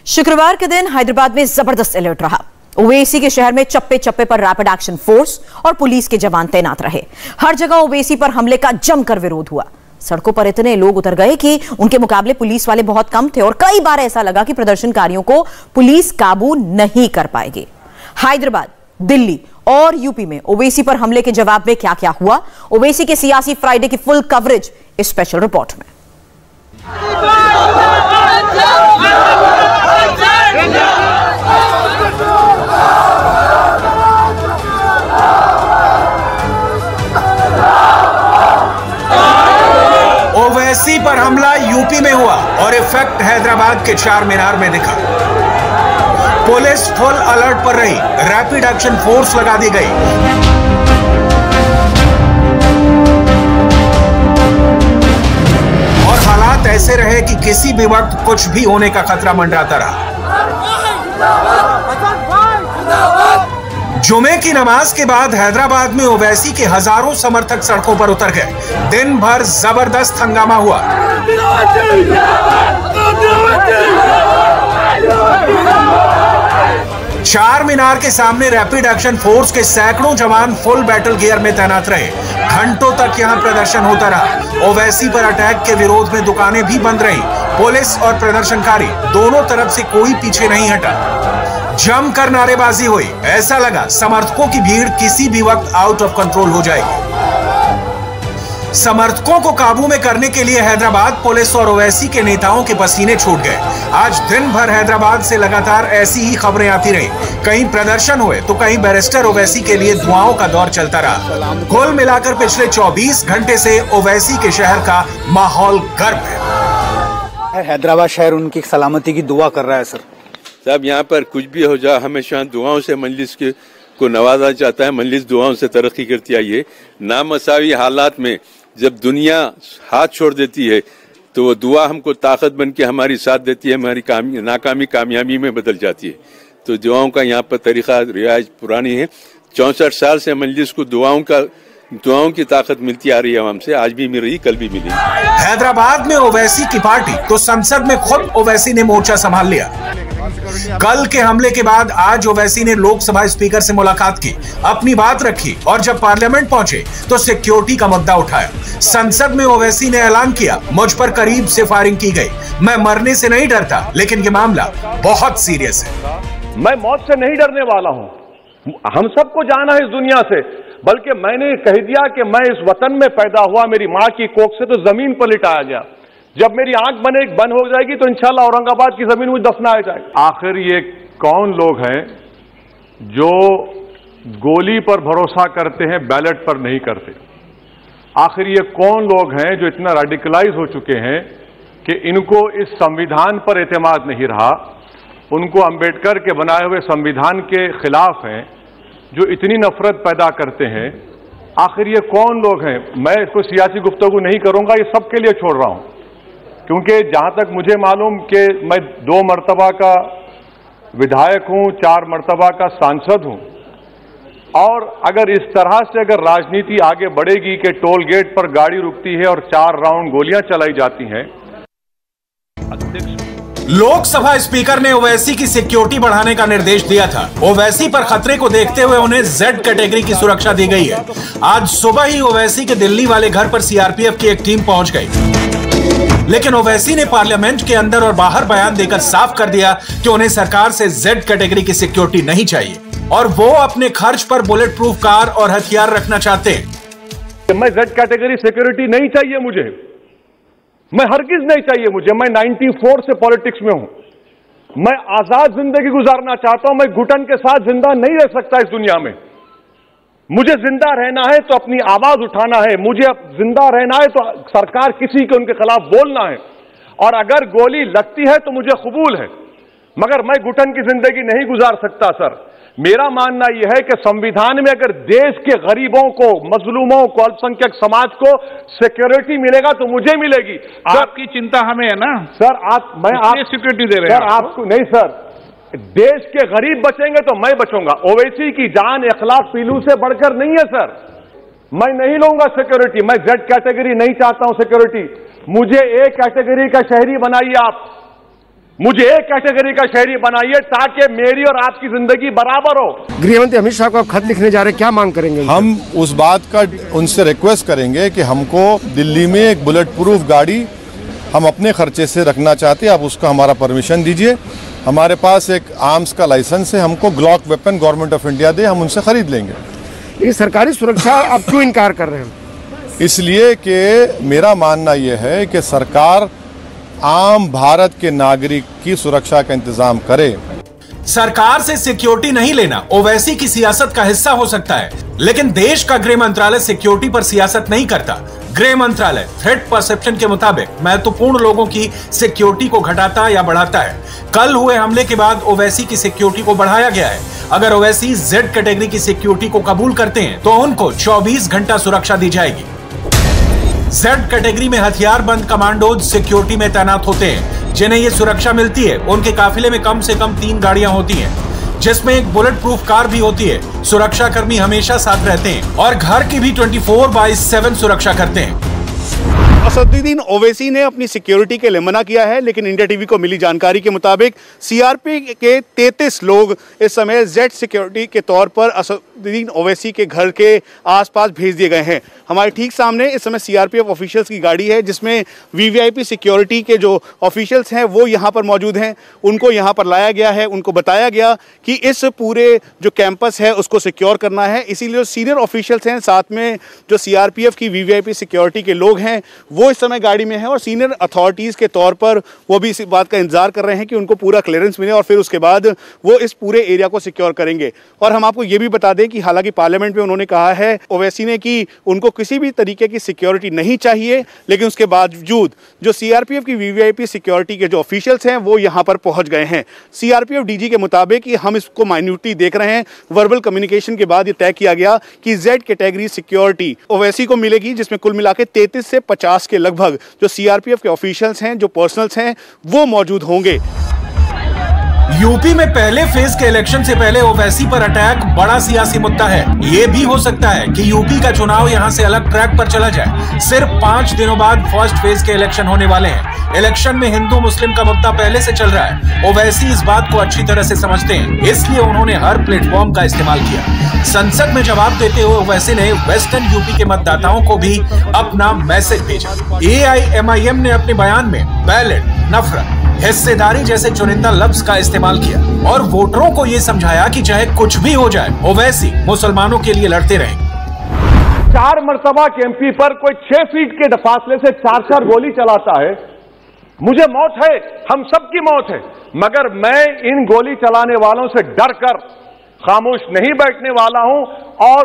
शुक्रवार के दिन हैदराबाद में जबरदस्त अलर्ट रहा। ओवैसी के शहर में चप्पे चप्पे पर रैपिड एक्शन फोर्स और पुलिस के जवान तैनात रहे। हर जगह ओवैसी पर हमले का जमकर विरोध हुआ। सड़कों पर इतने लोग उतर गए कि उनके मुकाबले पुलिस वाले बहुत कम थे और कई बार ऐसा लगा कि प्रदर्शनकारियों को पुलिस काबू नहीं कर पाएगी। हैदराबाद, दिल्ली और यूपी में ओवैसी पर हमले के जवाब में क्या क्या हुआ, ओवैसी के सियासी फ्राइडे की फुल कवरेज इस स्पेशल रिपोर्ट में। ओवैसी पर हमला यूपी में हुआ और इफेक्ट हैदराबाद के चार मीनार में दिखा। पुलिस फुल अलर्ट पर रही, रैपिड एक्शन फोर्स लगा दी गई। और हालात ऐसे रहे कि किसी भी वक्त कुछ भी होने का खतरा मंडराता रहा। जुमे की नमाज के बाद हैदराबाद में ओवैसी के हजारों समर्थक सड़कों पर उतर गए। दिन भर जबरदस्त हंगामा हुआ। चार मीनार के सामने रैपिड एक्शन फोर्स के सैकड़ों जवान फुल बैटल गियर में तैनात रहे। घंटों तक यहां प्रदर्शन होता रहा। ओवैसी पर अटैक के विरोध में दुकानें भी बंद रहीं। पुलिस और प्रदर्शनकारी दोनों तरफ से कोई पीछे नहीं हटा। जमकर नारेबाजी हुई। ऐसा लगा समर्थकों की भीड़ किसी भी वक्त आउट ऑफ कंट्रोल हो जाएगी। समर्थकों को काबू में करने के लिए हैदराबाद पुलिस और ओवैसी के नेताओं के पसीने छूट गए। आज दिन भर हैदराबाद से लगातार ऐसी ही खबरें आती रही। कहीं प्रदर्शन हुए तो कहीं बैरिस्टर ओवैसी के लिए दुआओं का दौर चलता रहा। कुल मिलाकर पिछले 24 घंटे से ओवैसी के शहर का माहौल गर्म है। हैदराबाद शहर उनकी सलामती की दुआ कर रहा है। सर साहब, यहाँ पर कुछ भी हो जाए हमेशा दुआओं से मजलिस को नवाजा जाता है। मजलिस दुआओं से तरक्की करती आई है। नामसावी हालात में जब दुनिया हाथ छोड़ देती है तो वो दुआ हमको ताकत बन के हमारी साथ देती है। हमारी नाकामी कामयाबी में बदल जाती है। तो दुआओं का यहाँ पर तरीका रिवाज पुरानी है। 64 साल से मजलिस को दुआओं की ताकत मिलती आ रही है। हमसे आज भी मिल रही, कल भी मिली। हैदराबाद में ओवैसी की पार्टी तो संसद में खुद ओवैसी ने मोर्चा संभाल लिया। कल के हमले के बाद आज ओवैसी ने लोकसभा स्पीकर से मुलाकात की, अपनी बात रखी और जब पार्लियामेंट पहुंचे तो सिक्योरिटी का मुद्दा उठाया। संसद में ओवैसी ने ऐलान किया, मुझ पर करीब से फायरिंग की गई। मैं मरने से नहीं डरता, लेकिन ये मामला बहुत सीरियस है। मैं मौत से नहीं डरने वाला हूं। हम सबको जाना है इस दुनिया से, बल्कि मैंने कह दिया कि मैं इस वतन में पैदा हुआ, मेरी मां की कोख से तो जमीन पर लिटाया गया। जब मेरी आंख बंद हो जाएगी तो इंशाल्लाह औरंगाबाद की जमीन मुझे दफनाया जाएगा। आखिर ये कौन लोग हैं जो गोली पर भरोसा करते हैं, बैलेट पर नहीं करते? आखिर ये कौन लोग हैं जो इतना रेडिकलाइज हो चुके हैं कि इनको इस संविधान पर एतमाद नहीं रहा, उनको अंबेडकर के बनाए हुए संविधान के खिलाफ हैं, जो इतनी नफरत पैदा करते हैं? आखिर ये कौन लोग हैं? मैं इसको सियासी गुफ्तगू नहीं करूंगा, ये सबके लिए छोड़ रहा हूं, क्योंकि जहां तक मुझे मालूम कि मैं 2 मर्तबा का विधायक हूं, 4 मर्तबा का सांसद हूं, और अगर इस तरह से अगर राजनीति आगे बढ़ेगी कि टोल गेट पर गाड़ी रुकती है और 4 राउंड गोलियां चलाई जाती हैं। लोकसभा स्पीकर ने ओवैसी की सिक्योरिटी बढ़ाने का निर्देश दिया था। ओवैसी पर खतरे को देखते हुए उन्हें जेड कैटेगरी की सुरक्षा दी गई है। आज सुबह ही ओवैसी के दिल्ली वाले घर पर सीआरपीएफ की एक टीम पहुंच गई, लेकिन ओवैसी ने पार्लियामेंट के अंदर और बाहर बयान देकर साफ कर दिया कि उन्हें सरकार से जेड कैटेगरी की सिक्योरिटी नहीं चाहिए और वो अपने खर्च पर बुलेट प्रूफ कार और हथियार रखना चाहते हैं। मैं जेड कैटेगरी सिक्योरिटी नहीं चाहिए मुझे, मैं हरगिज नहीं चाहिए मुझे। मैं 94 से पॉलिटिक्स में हूं। मैं आजाद जिंदगी गुजारना चाहता हूं। मैं घुटन के साथ जिंदा नहीं रह सकता इस दुनिया में। मुझे जिंदा रहना है तो अपनी आवाज उठाना है। मुझे जिंदा रहना है तो सरकार किसी के उनके खिलाफ बोलना है, और अगर गोली लगती है तो मुझे कबूल है, मगर मैं घुटन की जिंदगी नहीं गुजार सकता। सर, मेरा मानना यह है कि संविधान में अगर देश के गरीबों को, मजलूमों को, अल्पसंख्यक समाज को सिक्योरिटी मिलेगा तो मुझे मिलेगी। आपकी चिंता हमें है ना सर। मैं सिक्योरिटी दे रहे हैं सर आपको नहीं। सर, देश के गरीब बचेंगे तो मैं बचूंगा। ओवैसी की जान इखलाक पीलू से बढ़कर नहीं है सर। मैं नहीं लूंगा सिक्योरिटी। मैं जेड कैटेगरी नहीं चाहता हूं सिक्योरिटी। मुझे ए कैटेगरी का शहरी बनाइए आप। मुझे एक कैटेगरी का शहरी बनाइए ताकि मेरी और आपकी जिंदगी बराबर हो। गृह मंत्री अमित शाह को आप खत लिखने जा रहे हैं, क्या मांग करेंगे? हम उस बात का उनसे रिक्वेस्ट करेंगे कि हमको दिल्ली में एक बुलेट प्रूफ गाड़ी हम अपने खर्चे से रखना चाहते हैं, आप उसका हमारा परमिशन दीजिए। हमारे पास एक आर्म्स का लाइसेंस है, हमको Glock weapon government of India दे, हम उनसे खरीद लेंगे। ये सरकारी सुरक्षा आप क्यों इनकार कर रहे हैं? इसलिए कि मेरा मानना यह है कि सरकार आम भारत के नागरिक की सुरक्षा का इंतजाम करे। सरकार से सिक्योरिटी नहीं लेना ओवैसी की सियासत का हिस्सा हो सकता है, लेकिन देश का गृह मंत्रालय सिक्योरिटी पर सियासत नहीं करता। गृह मंत्रालय थ्रेट परसेप्शन के मुताबिक महत्वपूर्ण लोगों की सिक्योरिटी को घटाता या बढ़ाता है। कल हुए हमले के बाद ओवैसी की सिक्योरिटी को बढ़ाया गया है। अगर ओवैसी जेड कैटेगरी की सिक्योरिटी को कबूल करते हैं तो उनको 24 घंटा सुरक्षा दी जाएगी। जेड कैटेगरी में हथियारबंद कमांडोज सिक्योरिटी में तैनात होते हैं। जिन्हें ये सुरक्षा मिलती है उनके काफिले में कम से कम 3 गाड़ियां होती हैं, जिसमें एक बुलेट प्रूफ कार भी होती है। सुरक्षा कर्मी हमेशा साथ रहते हैं और घर की भी 24/7 सुरक्षा करते हैं। असदुद्दीन ओवैसी ने अपनी सिक्योरिटी के लिए मना किया है, लेकिन इंडिया टीवी को मिली जानकारी के मुताबिक सीआरपी के 33 लोग इस समय जेड सिक्योरिटी के तौर पर असदुद्दीन ओवैसी के घर के आसपास भेज दिए गए हैं। हमारे ठीक सामने इस समय सीआरपीएफ ऑफिशियल्स की गाड़ी है, जिसमें वीवीआईपी सिक्योरिटी के जो ऑफिशियल्स हैं वो यहाँ पर मौजूद हैं। उनको यहाँ पर लाया गया है, उनको बताया गया कि इस पूरे जो कैंपस है उसको सिक्योर करना है। इसीलिए सीनियर ऑफिशियल्स हैं, साथ में जो सीआरपीएफ की वीवीआईपी सिक्योरिटी के लोग हैं वो इस समय गाड़ी में है और सीनियर अथॉरिटीज़ के तौर पर वो भी इस बात का इंतजार कर रहे हैं कि उनको पूरा क्लियरेंस मिले और फिर उसके बाद वो इस पूरे एरिया को सिक्योर करेंगे। और हम आपको ये भी बता दें कि हालांकि पार्लियामेंट में उन्होंने कहा है ओवैसी ने कि उनको किसी भी तरीके की सिक्योरिटी नहीं चाहिए, लेकिन उसके बावजूद जो सीआरपीएफ की वीवीआईपी सिक्योरिटी के जो ऑफिशियल्स हैं वो यहाँ पर पहुँच गए हैं। सीआरपीएफ डीजी के मुताबिक कि हम इसको माइन्यूटली देख रहे हैं, वर्बल कम्युनिकेशन के बाद ये तय किया गया कि जेड कैटेगरी सिक्योरिटी ओवैसी को मिलेगी, जिसमें कुल मिला के 33 से 50 के लगभग जो सीआरपीएफ के ऑफिशियल्स हैं, जो पर्सनल्स हैं, वो मौजूद होंगे। यूपी में पहले फेज के इलेक्शन से पहले ओवैसी पर अटैक बड़ा सियासी मुद्दा है। ये भी हो सकता है कि यूपी का चुनाव यहां से अलग ट्रैक पर चला जाए। सिर्फ 5 दिनों बाद फर्स्ट फेज के इलेक्शन होने वाले हैं। इलेक्शन में हिंदू मुस्लिम का मुद्दा पहले से चल रहा है। ओवैसी इस बात को अच्छी तरह से समझते हैं, इसलिए उन्होंने हर प्लेटफॉर्म का इस्तेमाल किया। संसद में जवाब देते हुए ओवैसी ने वेस्टर्न यूपी के मतदाताओं को भी अपना मैसेज भेजा। AIMIM ने अपने बयान में बैलेट, नफरत, हिस्सेदारी जैसे चुनिंदा लफ्ज का इस्तेमाल किया और वोटरों को ये समझाया कि चाहे कुछ भी हो जाए ओवैसी मुसलमानों के लिए लड़ते रहेंगे। 4 मरतबा के एमपी पर कोई 6 फीट के फासले से 4 गोली चलाता है। मुझे मौत है, हम सबकी मौत है, मगर मैं इन गोली चलाने वालों से डर कर खामोश नहीं बैठने वाला हूं। और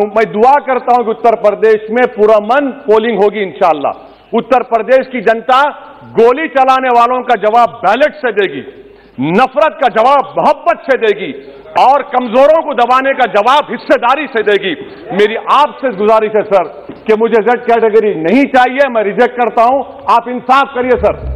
मैं दुआ करता हूं कि उत्तर प्रदेश में पूरा मन पोलिंग होगी इंशाअल्लाह। उत्तर प्रदेश की जनता गोली चलाने वालों का जवाब बैलेट से देगी, नफरत का जवाब मोहब्बत से देगी और कमजोरों को दबाने का जवाब हिस्सेदारी से देगी। मेरी आपसे गुजारिश है सर कि मुझे जेड कैटेगरी नहीं चाहिए, मैं रिजेक्ट करता हूं, आप इंसाफ करिए सर।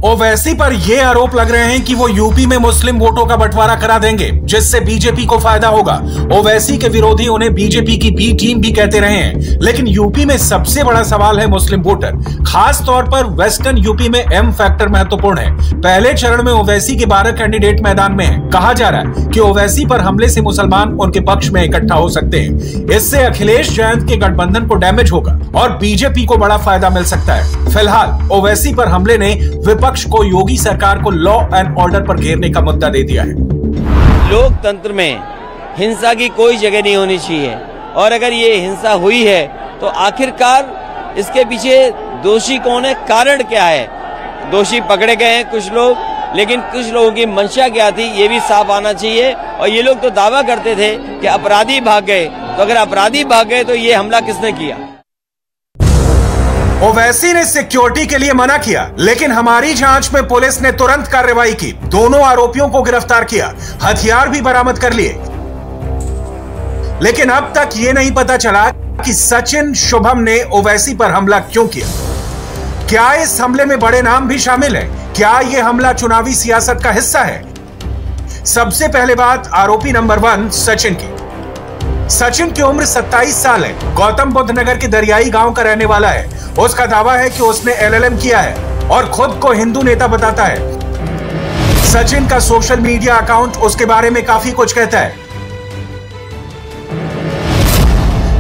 ओवैसी पर यह आरोप लग रहे हैं कि वो यूपी में मुस्लिम वोटों का बंटवारा करा देंगे, जिससे बीजेपी को फायदा होगा। ओवैसी के विरोधी उन्हें बीजेपी की बी टीम भी कहते रहे हैं, लेकिन यूपी में सबसे बड़ा सवाल है मुस्लिम वोटर। खास तौर पर वेस्टर्न यूपी में एम फैक्टर महत्वपूर्ण है। पहले चरण में ओवैसी के 12 कैंडिडेट मैदान में हैं। कहा जा रहा है कि ओवैसी पर हमले से मुसलमान उनके पक्ष में इकट्ठा हो सकते हैं। इससे अखिलेश जयंत के गठबंधन को डैमेज होगा और बीजेपी को बड़ा फायदा मिल सकता है। फिलहाल ओवैसी पर हमले ने विपक्ष को योगी सरकार को लॉ एंड ऑर्डर पर घेरने का मुद्दा दे दिया है। लोकतंत्र में हिंसा की कोई जगह नहीं होनी चाहिए और अगर ये हिंसा हुई है तो आखिरकार इसके पीछे दोषी कौन है, कारण क्या है। दोषी पकड़े गए हैं कुछ लोग, लेकिन कुछ लोगों की मंशा क्या थी ये भी साफ आना चाहिए। और ये लोग तो दावा करते थे कि अपराधी भाग गए, तो अगर अपराधी भाग गए तो ये हमला किसने किया। ओवैसी ने सिक्योरिटी के लिए मना किया, लेकिन हमारी जांच में पुलिस ने तुरंत कार्रवाई की। दोनों आरोपियों को गिरफ्तार किया, हथियार भी बरामद कर लिए। लेकिन अब तक ये नहीं पता चला कि सचिन शुभम ने ओवैसी पर हमला क्यों किया। क्या इस हमले में बड़े नाम भी शामिल हैं? क्या यह हमला चुनावी सियासत का हिस्सा है? सबसे पहले बात आरोपी नंबर 1 सचिन की। सचिन की उम्र 27 साल है। गौतम बुद्ध नगर के दरियाई गांव का रहने वाला है। उसका दावा है कि उसने LLM किया है और खुद को हिंदू नेता बताता है। सचिन का सोशल मीडिया अकाउंट उसके बारे में काफी कुछ कहता है।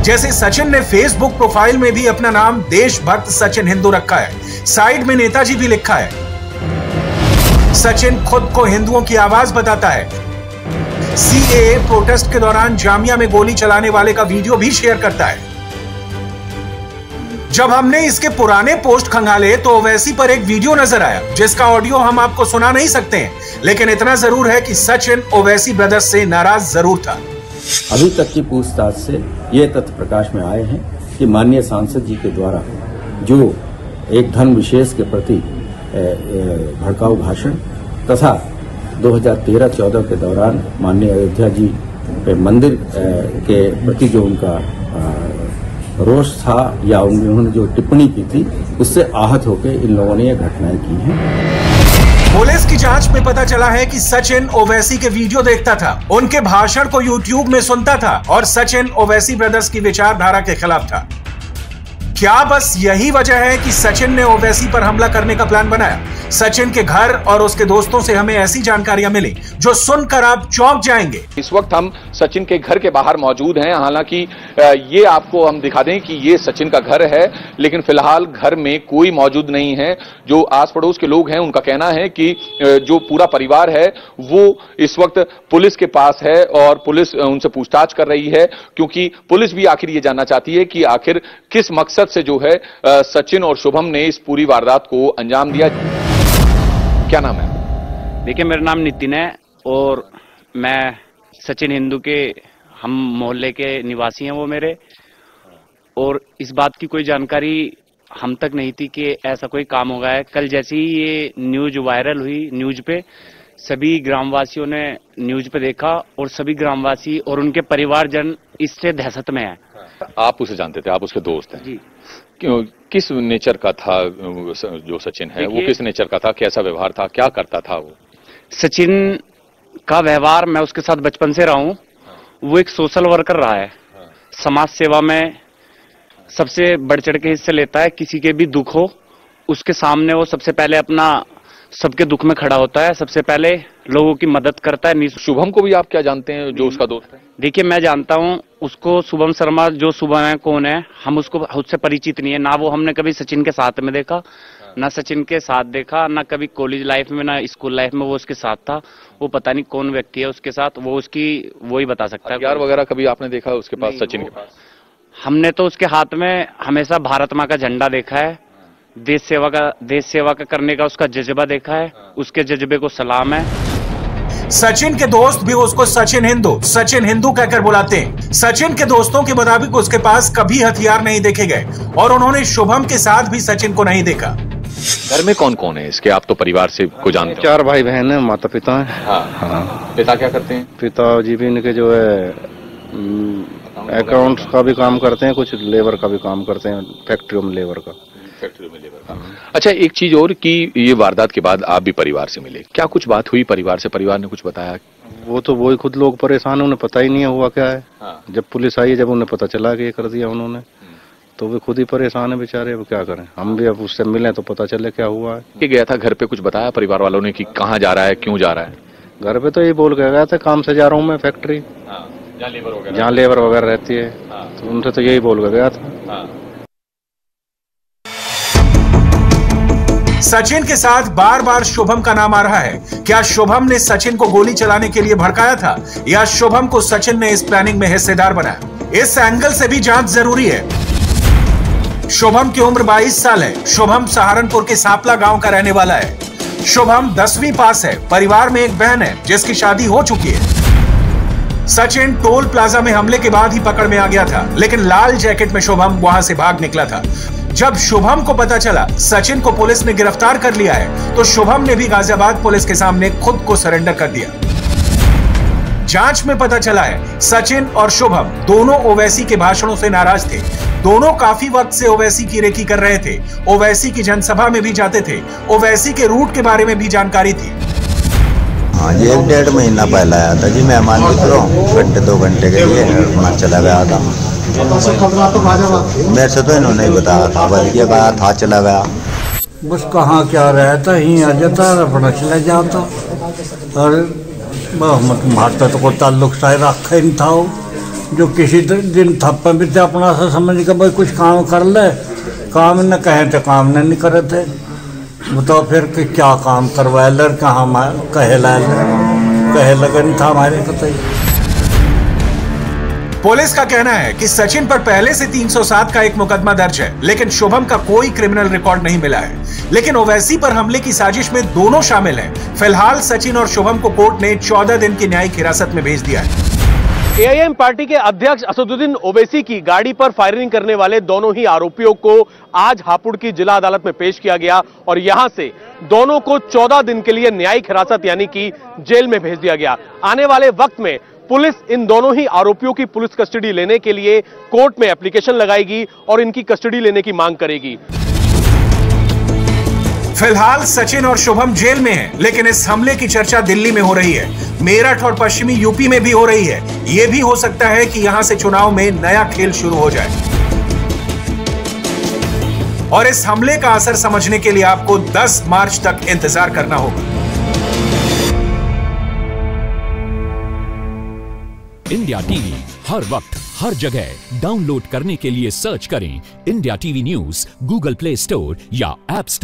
जैसे सचिन ने फेसबुक प्रोफाइल में भी अपना नाम देशभक्त सचिन हिंदू रखा है, साइड में नेताजी भी लिखा है। सचिन खुद को हिंदुओं की आवाज बताता है। सीएए प्रोटेस्ट के दौरान जामिया में गोली चलाने वाले का वीडियो भी शेयर करता है। जब हमने इसके पुराने पोस्ट खंगाले तो ओवैसी पर एक वीडियो नजर आया, जिसका ऑडियो हम आपको सुना नहीं सकते हैं, लेकिन इतना जरूर है कि सचिन ओवैसी ब्रदर्स से नाराज जरूर था। अभी तक की पूछताछ से ये तथ्य प्रकाश में आए हैं कि माननीय सांसद जी के द्वारा जो एक धर्म विशेष के प्रति भड़काऊ भाषण तथा 2013-14 के दौरान माननीय अयोध्या जी के मंदिर के प्रति जो उनका रोष था या उन्होंने जो टिप्पणी की थी, उससे आहत होकर इन लोगों ने ये घटनाएं की हैं। पुलिस की जांच में पता चला है कि सचिन ओवैसी के वीडियो देखता था, उनके भाषण को यूट्यूब में सुनता था और सचिन ओवैसी ब्रदर्स की विचारधारा के खिलाफ था। क्या बस यही वजह है कि सचिन ने ओवैसी पर हमला करने का प्लान बनाया? सचिन के घर और उसके दोस्तों से हमें ऐसी जानकारियां मिली जो सुनकर आप चौंक जाएंगे। इस वक्त हम सचिन के घर के बाहर मौजूद हैं। हालांकि ये आपको हम दिखा दें कि ये सचिन का घर है, लेकिन फिलहाल घर में कोई मौजूद नहीं है। जो आस पड़ोस के लोग हैं उनका कहना है कि जो पूरा परिवार है वो इस वक्त पुलिस के पास है और पुलिस उनसे पूछताछ कर रही है, क्योंकि पुलिस भी आखिर ये जानना चाहती है कि आखिर किस मकसद से जो है सचिन और शुभम ने इस पूरी वारदात को अंजाम दिया। क्या नाम है? देखिए, मेरा नाम नितिन है और मैं सचिन हिंदू के हम मोहल्ले के निवासी हैं वो मेरे, और इस बात की कोई जानकारी हम तक नहीं थी कि ऐसा कोई काम हो गया है। कल जैसे ही ये न्यूज वायरल हुई, न्यूज पे सभी ग्रामवासियों ने न्यूज पे देखा और सभी ग्रामवासी और उनके परिवारजन इससे दहशत में है। आप उसे जानते थे, आप उसके दोस्त हैं जी। किस नेचर का था जो सचिन है? वो किस नेचर का था? कैसा व्यवहार था? क्या करता था वो? सचिन का व्यवहार, मैं उसके साथ बचपन से रहा हूँ। वो एक सोशल वर्कर रहा है, समाज सेवा में सबसे बढ़ चढ़ के हिस्से लेता है। किसी के भी दुख हो उसके सामने वो सबसे पहले अपना सबके दुख में खड़ा होता है, सबसे पहले लोगों की मदद करता है। शुभम को भी आप क्या जानते हैं जो उसका दोस्त है? देखिए, मैं जानता हूं उसको, शुभम शर्मा। जो शुभम है कौन है, हम उसको उससे परिचित नहीं है ना। वो हमने कभी सचिन के साथ में देखा, ना सचिन के साथ देखा, ना कभी कॉलेज लाइफ में ना स्कूल लाइफ में वो उसके साथ था। वो पता नहीं कौन व्यक्ति है उसके साथ, वो उसकी वो ही बता सकता है। हथियार वगैरह कभी आपने देखा उसके पास? सचिन के पास हमने तो उसके हाथ में हमेशा भारत माँ का झंडा देखा है। देश सेवा का करने का उसका जज्बा देखा है। उसके जज्बे को सलाम है। सचिन के दोस्त भी उसको सचिन हिंदू कहकर बुलाते हैं। सचिन के दोस्तों के मुताबिक उसके पास कभी हथियार नहीं देखे गए और उन्होंने शुभम के साथ भी सचिन को नहीं देखा। घर में कौन कौन है इसके? आप तो परिवार से को जानते हैं। 4 भाई बहन है, माता पिता है। हाँ। पिता क्या करते हैं? पिताजी भी इनके जो है अकाउंट्स का भी काम करते हैं, कुछ लेबर का भी काम करते हैं, फैक्ट्रियों में लेबर का। अच्छा, एक चीज और कि ये वारदात के बाद आप भी परिवार से मिले, क्या कुछ बात हुई परिवार से? परिवार ने कुछ बताया? वो तो वही खुद लोग परेशान है, उन्हें पता ही नहीं है हुआ क्या है। जब पुलिस आई, जब उन्हें पता चला कि ये कर दिया उन्होंने, तो वे खुद ही परेशान है बेचारे। अब क्या करें, हम भी अब उससे मिले तो पता चले क्या हुआ है। कि गया था घर पे, कुछ बताया परिवार वालों ने कि कहाँ जा रहा है, क्यों जा रहा है? घर पे तो ये बोल के गया था काम से जा रहा हूँ मैं, फैक्ट्री जहाँ लेबर वगैरह रहती है, तो उनसे तो यही बोल के गया था। सचिन के साथ बार बार शुभम का नाम आ रहा है। क्या शुभम ने सचिन को गोली चलाने के लिए भड़काया था या शुभम को सचिन ने इस प्लानिंग में हिस्सेदार बनाया? इस एंगल से भी जांच जरूरी है। शुभम की उम्र 22 साल है। शुभम सहारनपुर के सांपला गांव का रहने वाला है। शुभम 10वीं पास है। परिवार में एक बहन है जिसकी शादी हो चुकी है। सचिन टोल प्लाजा में हमले के बाद ही पकड़ में आ गया था, लेकिन लाल जैकेट में शुभम वहां से भाग निकला था। जब शुभम को पता चला सचिन को पुलिस ने गिरफ्तार कर लिया है, तो शुभम ने भी गाजियाबाद पुलिस के सामने खुद को सरेंडर कर दिया। जांच में पता चला है सचिन और शुभम दोनों ओवैसी के भाषणों से नाराज थे। दोनों काफी वक्त से ओवैसी की रेकी कर रहे थे। ओवैसी की जनसभा में भी जाते थे। ओवैसी के रूट के बारे में भी जानकारी थी। हाँ जी, 1-1.5 महीना पहले आया था जी, मेहमान मित्रों, 1-2 घंटे के लिए वहाँ चला गया था। मेरे से तो इन्होंने बताया था, बल्कि कहा था चला गया। बस कहाँ क्या रहता ही आ जाता, अपना चला जाता। और माता तो को ताल्लुक शायद रखा ही नहीं था वो, जो किसी दिन थप्पा भी थे अपना सा समझ के भाई कुछ काम कर ले, काम न कहे तो काम नहीं करे थे। बताओ फिर कि क्या काम करवाए लड़का हम कहे लगन था हमारे को। तो पुलिस का कहना है कि सचिन पर पहले से 307 का एक मुकदमा दर्ज है, लेकिन शुभम का कोई क्रिमिनल रिकॉर्ड नहीं मिला है। लेकिन ओवैसी पर हमले की साजिश में दोनों शामिल हैं। फिलहाल सचिन और शुभम को कोर्ट ने 14 दिन की न्यायिक हिरासत में भेज दिया है। एआईएम पार्टी के अध्यक्ष असदुद्दीन ओवैसी की गाड़ी पर फायरिंग करने वाले दोनों ही आरोपियों को आज हापुड़ की जिला अदालत में पेश किया गया और यहां से दोनों को 14 दिन के लिए न्यायिक हिरासत यानी कि जेल में भेज दिया गया। आने वाले वक्त में पुलिस इन दोनों ही आरोपियों की पुलिस कस्टडी लेने के लिए कोर्ट में एप्लीकेशन लगाएगी और इनकी कस्टडी लेने की मांग करेगी। फिलहाल सचिन और शुभम जेल में हैं, लेकिन इस हमले की चर्चा दिल्ली में हो रही है, मेरठ और पश्चिमी यूपी में भी हो रही है। यह भी हो सकता है कि यहां से चुनाव में नया खेल शुरू हो जाए। और इस हमले का असर समझने के लिए आपको 10 मार्च तक इंतजार करना होगा। इंडिया टीवी हर वक्त हर जगह डाउनलोड करने के लिए सर्च करें India TV news Google play store या ऐप स्टोर।